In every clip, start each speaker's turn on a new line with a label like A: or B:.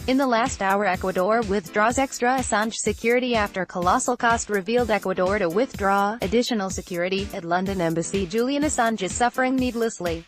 A: In the last hour, Ecuador withdraws extra Assange security after colossal cost revealed Ecuador to withdraw additional security at London Embassy. Julian Assange is suffering needlessly.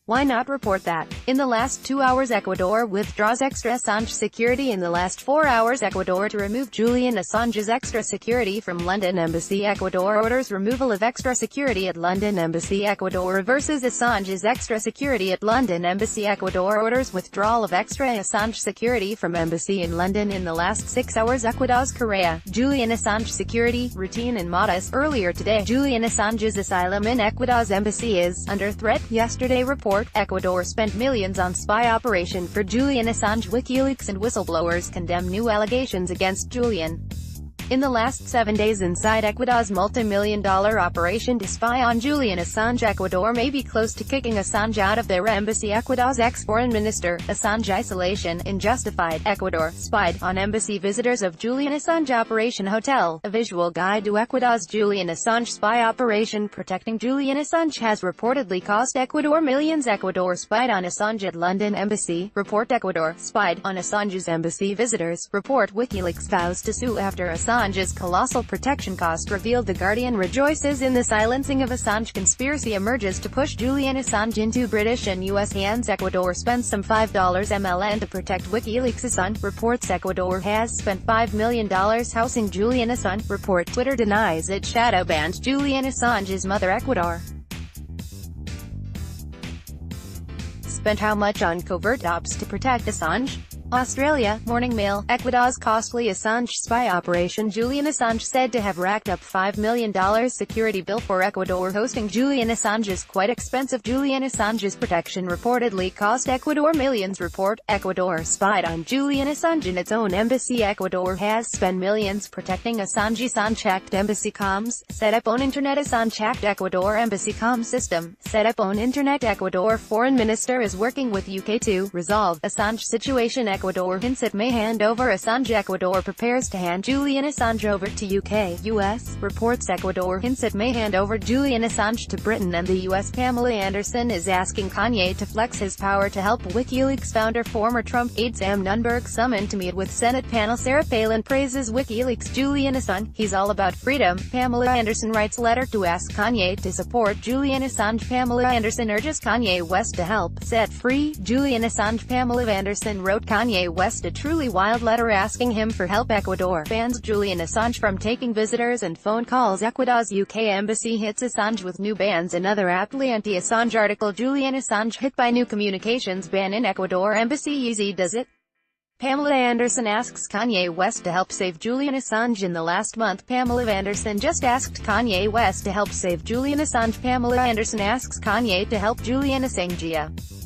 A: Why not report that? In the last 2 hours, Ecuador withdraws extra Assange security. In the last 4 hours, Ecuador to remove Julian Assange's extra security from London Embassy. Ecuador orders removal of extra security at London Embassy. Ecuador reverses Assange's extra security at London Embassy. Ecuador orders withdrawal of extra Assange security from embassy in London. In the last 6 hours, Ecuador's Korea, Julian Assange security, routine and modest. Earlier today, Julian Assange's asylum in Ecuador's embassy is under threat. Yesterday report, Ecuador spent millions on spy operation for Julian Assange. WikiLeaks and whistleblowers condemn new allegations against Julian. In the last 7 days inside Ecuador's multi-million-dollar operation to spy on Julian Assange, Ecuador may be close to kicking Assange out of their embassy. Ecuador's ex-foreign minister, Assange isolation, unjustified. Ecuador spied on embassy visitors of Julian Assange Operation Hotel. A visual guide to Ecuador's Julian Assange spy operation protecting Julian Assange has reportedly cost Ecuador millions. Ecuador spied on Assange at London Embassy. Report Ecuador spied on Assange's embassy visitors. Report WikiLeaks vows to sue after Assange's colossal protection cost revealed. The Guardian rejoices in the silencing of Assange. Conspiracy emerges to push Julian Assange into British and US hands. Ecuador spends some $5 million to protect WikiLeaks. Assange reports Ecuador has spent $5 million housing Julian Assange. Report Twitter denies it shadow banned Julian Assange's mother. Ecuador spent how much on covert ops to protect Assange? Australia, Morning Mail, Ecuador's costly Assange spy operation. Julian Assange said to have racked up $5 million security bill for Ecuador hosting Julian Assange is quite expensive. Julian Assange's protection reportedly cost Ecuador millions. Report Ecuador spied on Julian Assange in its own embassy. Ecuador has spent millions protecting Assange. Assange hacked embassy comms, set up on internet. Assange hacked Ecuador embassy comm system, set up on internet. Ecuador foreign minister is working with UK to resolve Assange situation. Ecuador hints it may hand over Assange. Ecuador prepares to hand Julian Assange over to UK. US reports Ecuador hints it may hand over Julian Assange to Britain and the US. Pamela Anderson is asking Kanye to flex his power to help WikiLeaks founder former Trump aide Sam Nunberg summoned to meet with Senate panel. Sarah Palin praises WikiLeaks Julian Assange. He's all about freedom. Pamela Anderson writes letter to ask Kanye to support Julian Assange. Pamela Anderson urges Kanye West to help set free Julian Assange. Pamela Anderson wrote Kanye West a truly wild letter asking him for help. Ecuador bans Julian Assange from taking visitors and phone calls. Ecuador's UK embassy hits Assange with new bans. Another aptly anti-Assange article. Julian Assange hit by new communications ban in Ecuador embassy. Easy does it? Pamela Anderson asks Kanye West to help save Julian Assange. In the last month, Pamela Anderson just asked Kanye West to help save Julian Assange. Pamela Anderson asks Kanye to help Julian Assange.